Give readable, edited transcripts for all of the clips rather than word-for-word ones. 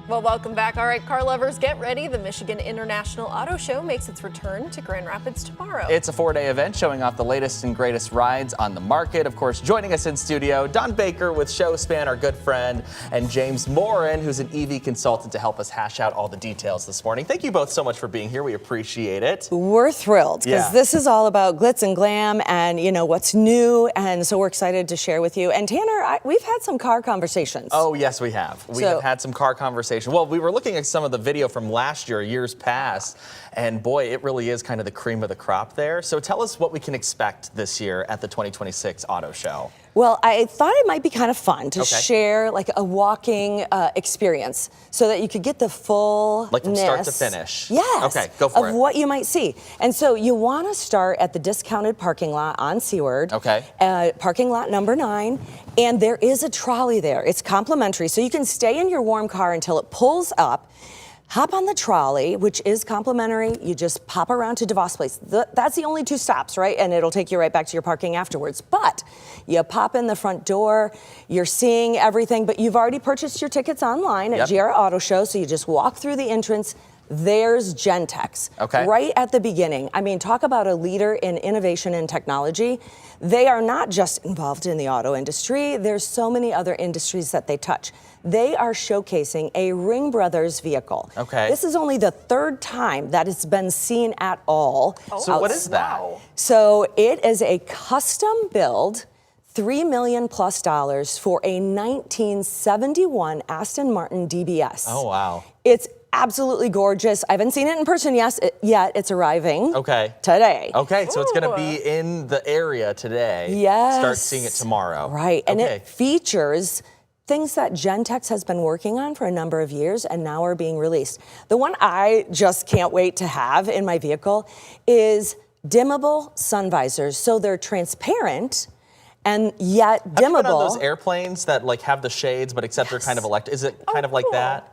Well, welcome back. All right, car lovers, get ready. The Michigan International Auto Show makes its return to Grand Rapids tomorrow. It's a 4-day event showing off the latest and greatest rides on the market. Of course, joining us in studio, Don Baker with ShowSpan, our good friend, and James Morin, who's an EV consultant, to help us hash out all the details this morning. Thank you both so much for being here. We appreciate it. We're thrilled because this is all about glitz and glam and, you know, what's new. And so we're excited to share with you. And Tanner, we've had some car conversations. Oh, yes, we have. We have had some car conversations. Well, we were looking at some of the video from last year, years past, and boy, it really is kind of the cream of the crop there. So tell us what we can expect this year at the 2026 Auto Show. Well, I thought it might be kind of fun to share like a walking experience so that you could get the full like from start to finish. Yes. Okay, go for it. Of what you might see. And so you want to start at the discounted parking lot on Seward. Okay. Parking lot number 9. And there is a trolley there. It's complimentary. So you can stay in your warm car until it pulls up. Hop on the trolley, which is complimentary. You just pop around to DeVos Place. That's the only 2 stops, right? And it'll take you right back to your parking afterwards. But you pop in the front door, you're seeing everything, but you've already purchased your tickets online at GR Auto Show, so you just walk through the entrance. There's Gentex, right at the beginning. I mean, talk about a leader in innovation and technology. They are not just involved in the auto industry. There's so many other industries that they touch. They are showcasing a Ring Brothers vehicle. This is only the 3rd time that it's been seen at all. So what is that? So it is a custom build, $3 million+ for a 1971 Aston Martin DBS. Oh, wow. It's absolutely gorgeous. I haven't seen it in person yet. It's arriving today. Okay, so it's going to be in the area today. Yes. Start seeing it tomorrow. Right, and it features things that Gentex has been working on for a number of years and now are being released. The one I just can't wait to have in my vehicle is dimmable sun visors. So they're transparent and yet dimmable. Have you been on those airplanes that like have the shades, but except they're kind of electric? Is it kind of like that?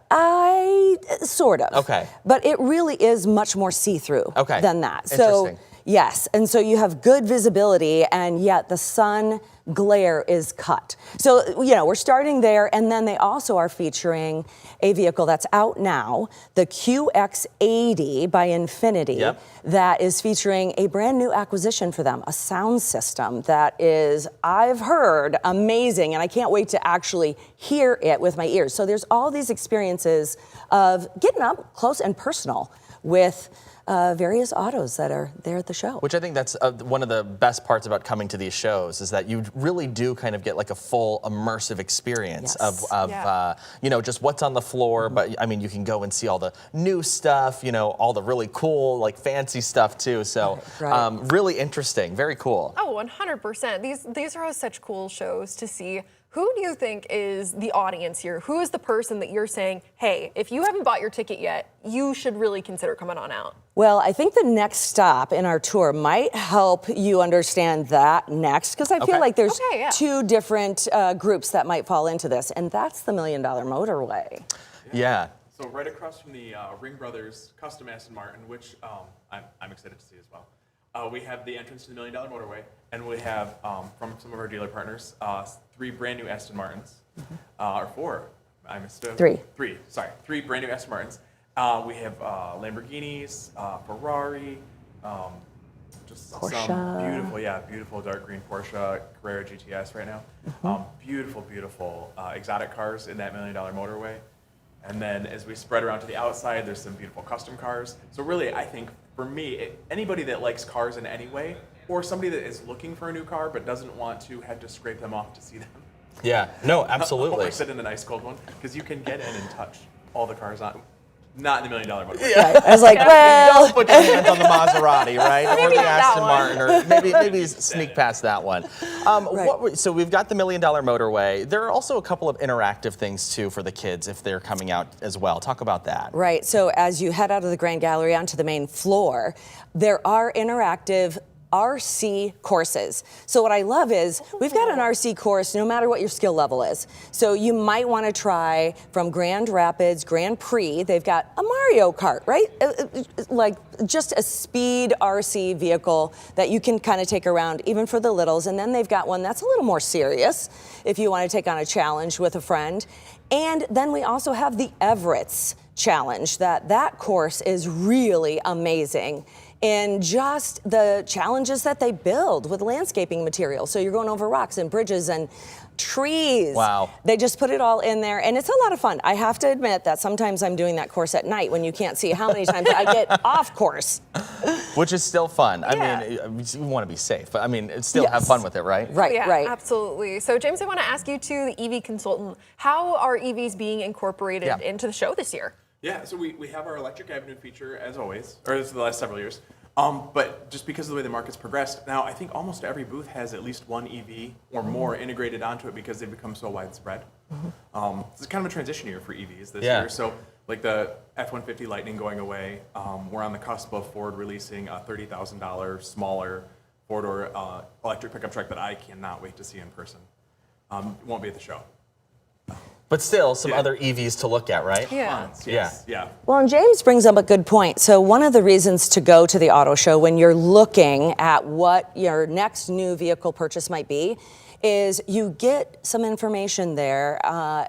Sort of. But it really is much more see-through than that. So yes, and so you have good visibility and yet the sun glare is cut. So, you know, we're starting there, and then they also are featuring a vehicle that's out now, the QX80 by Infiniti, that is featuring a brand new acquisition for them, a sound system that is, I've heard, amazing, and I can't wait to actually hear it with my ears. So there's all these experiences of getting up close and personal with various autos that are there at the show. Which I think that's one of the best parts about coming to these shows is that you really do kind of get like a full immersive experience of you know, just what's on the floor. But I mean, you can go and see all the new stuff, you know, all the really cool, like fancy stuff too. So really interesting, very cool. Oh, 100%. These are such cool shows to see. Who do you think is the audience here? Who is the person that you're saying, hey, if you haven't bought your ticket yet, you should really consider coming on out? Well, I think the next stop in our tour might help you understand that next, because I feel like there's 2 different groups that might fall into this, and that's the Million-Dollar Motorway. So right across from the Ring Brothers custom Aston Martin, which I'm excited to see as well. We have the entrance to the Million-Dollar Motorway, and we have, from some of our dealer partners, 3 brand new Aston Martins, or 4. I missed 3. 3 brand new Aston Martins. We have Lamborghinis, Ferrari, just Porsche. some beautiful dark green Porsche Carrera GTS right now. Beautiful exotic cars in that Million-Dollar Motorway. And then as we spread around to the outside, there's some beautiful custom cars. So really, I think for me, anybody that likes cars in any way, or somebody that is looking for a new car but doesn't want to have to scrape them off to see them. Yeah, no, absolutely. Or sit in the nice cold one, because you can get in and touch all the cars on. Not in the Million-Dollar Motorway. I was like, well, don't put your hands on the Maserati, right? Or the Aston Martin, or maybe sneak past that one. So we've got the Million-Dollar Motorway. There are also a couple of interactive things too for the kids if they're coming out as well. Talk about that. Right. So as you head out of the Grand Gallery onto the main floor, there are interactive RC courses. So what I love is we've got an RC course no matter what your skill level is. So you might want to try from Grand Rapids, Grand Prix. They've got a Mario Kart, right? Like just a speed RC vehicle that you can kind of take around even for the littles. And then they've got one that's a little more serious if you want to take on a challenge with a friend. And then we also have the Everett's Challenge. That course is really amazing in just the challenges that they build with landscaping material. So you're going over rocks and bridges and trees. Wow. They just put it all in there, and it's a lot of fun. I have to admit that sometimes I'm doing that course at night when you can't see how many times I get off course. Which is still fun. Yeah. I mean, you want to be safe, but I mean, still have fun with it, right? Right, Yeah, right. absolutely. So James, I want to ask you too, the EV consultant, how are EVs being incorporated Yeah. into the show this year? Yeah, so we have our Electric Avenue feature as always, or this is the last several years. But just because of the way the market's progressed, now I think almost every booth has at least one EV or more integrated onto it because they've become so widespread. It's kind of a transition year for EVs this year. So like the F-150 Lightning going away, we're on the cusp of Ford releasing a $30,000 smaller four-door electric pickup truck that I cannot wait to see in person. It won't be at the show. But still, some other EVs to look at, right? Yeah. Yes. Yeah. Well, and James brings up a good point. So one of the reasons to go to the auto show when you're looking at what your next new vehicle purchase might be is you get some information there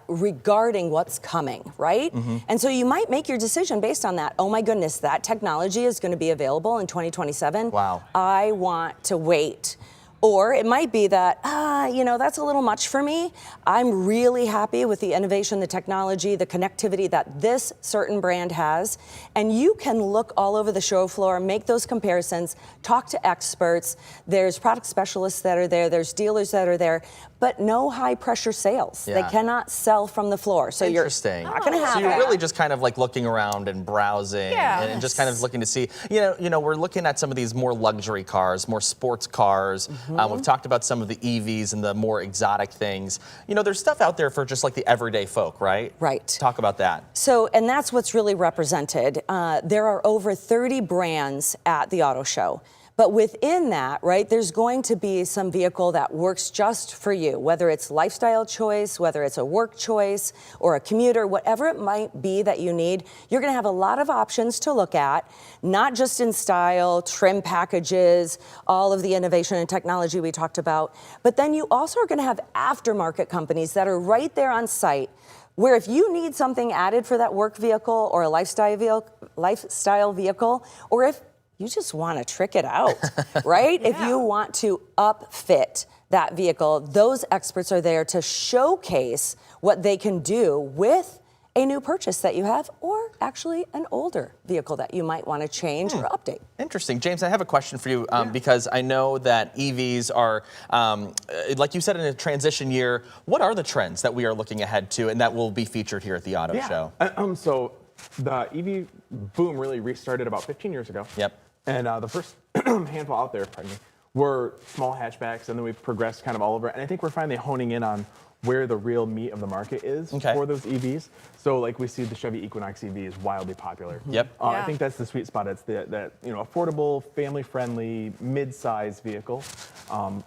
regarding what's coming, right? And so you might make your decision based on that. Oh my goodness, that technology is going to be available in 2027. Wow. I want to wait. Or it might be that, that's a little much for me. I'm really happy with the innovation, the technology, the connectivity that this certain brand has. And you can look all over the show floor, make those comparisons, talk to experts. There's product specialists that are there. There's dealers that are there. But no high pressure sales. Yeah. They cannot sell from the floor. So you're not going to have So you're that. really just kind of like looking around and browsing and just kind of looking to see, we're looking at some of these more luxury cars, more sports cars. We've talked about some of the EVs and the more exotic things. There's stuff out there for just like the everyday folk, right? Right. Talk about that. So, and that's what's really represented. There are over 30 brands at the auto show. But within that, right, there's going to be some vehicle that works just for you, whether it's lifestyle choice, whether it's a work choice or a commuter, whatever it might be that you need, you're going to have a lot of options to look at, not just in style, trim packages, all of the innovation and technology we talked about, but then you also are going to have aftermarket companies that are right there on site where if you need something added for that work vehicle or a lifestyle vehicle, or if you just want to trick it out, right? If you want to upfit that vehicle, those experts are there to showcase what they can do with a new purchase that you have, or actually an older vehicle that you might want to change or update. Interesting. James, I have a question for you because I know that EVs are, like you said, in a transition year. What are the trends that we are looking ahead to and that will be featured here at the auto show? So the EV boom really restarted about 15 years ago. Yep. And the first handful out there, were small hatchbacks, and then we've progressed kind of all over. And I think we're finally honing in on where the real meat of the market is for those EVs. So like we see the Chevy Equinox EV is wildly popular. Yep. I think that's the sweet spot. It's that affordable, family-friendly, mid-size vehicle.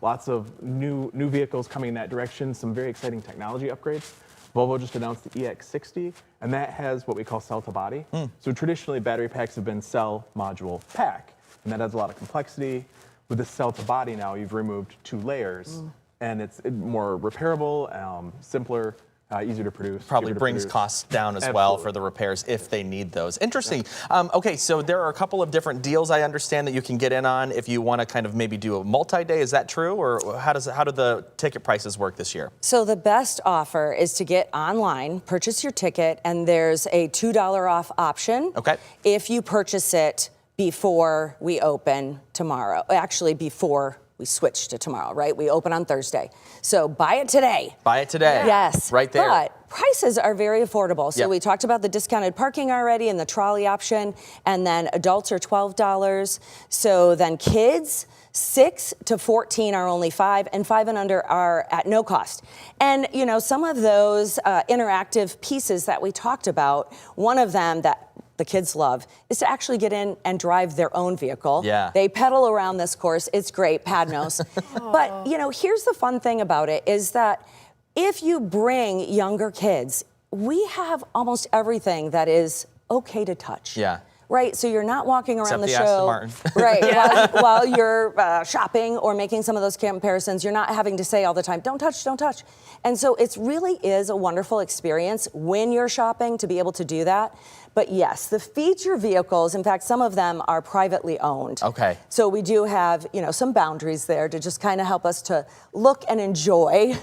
Lots of new vehicles coming in that direction. Some very exciting technology upgrades. Volvo just announced the EX60, and that has what we call cell-to-body. So traditionally, battery packs have been cell, module, pack, and that adds a lot of complexity. With the cell-to-body now, you've removed 2 layers, and it's more repairable, simpler, easier to produce. Probably brings costs down as well for the repairs if they need those. Interesting. Okay, so there are a couple of different deals I understand that you can get in on if you want to kind of maybe do a multi-day. Is that true, or how do the ticket prices work this year? So the best offer is to get online, purchase your ticket, and there's a $2 off option. Okay. If you purchase it before we open tomorrow, actually before we switch to tomorrow, right? We open on Thursday. So buy it today. Buy it today. Yes. Right there. But prices are very affordable. So we talked about the discounted parking already and the trolley option, and then adults are $12. So then kids, 6 to 14 are only $5, and 5 and under are at no cost. And some of those interactive pieces that we talked about, one of them that the kids love is to actually get in and drive their own vehicle. Yeah. They pedal around this course. It's great, Padnos. But, here's the fun thing about it is that if you bring younger kids, we have almost everything that is okay to touch. Yeah. Right, so you're not walking around Except the the show, Aston Martin. right? While you're shopping or making some of those comparisons, you're not having to say all the time, "Don't touch, don't touch." And so it really is a wonderful experience when you're shopping to be able to do that. But yes, the feature vehicles, in fact, some of them are privately owned. Okay. So we do have, some boundaries there to just kind of help us to look and enjoy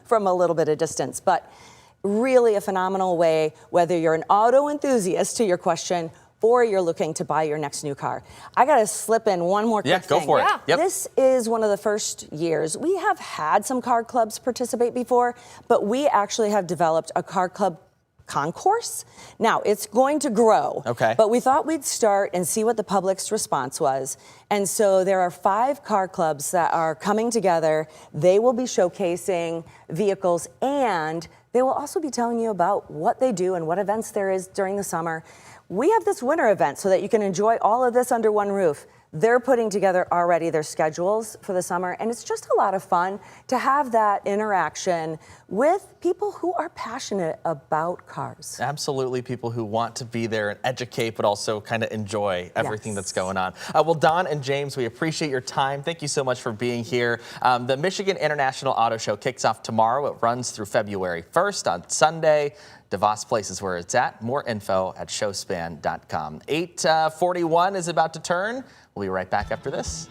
from a little bit of distance. But really a phenomenal way, whether you're an auto enthusiast, to your question, or you're looking to buy your next new car. I got to slip in one more quick thing. Yeah, go for it. Yeah. Yep. This is one of the first years. We have had some car clubs participate before, but we actually have developed a car club concourse. Now, it's going to grow. Okay. But we thought we'd start and see what the public's response was. And so there are 5 car clubs that are coming together. They will be showcasing vehicles, and they will also be telling you about what they do and what events there is during the summer. We have this winter event so that you can enjoy all of this under one roof. They're putting together already their schedules for the summer, and it's just a lot of fun to have that interaction with people who are passionate about cars. Absolutely, people who want to be there and educate, but also kind of enjoy everything Yes. that's going on. Well, Don and James, we appreciate your time. Thank you so much for being here. The Michigan International Auto Show kicks off tomorrow. It runs through February 1st on Sunday. DeVos Place is where it's at. More info at showspan.com. 8:41 is about to turn. We'll be right back after this.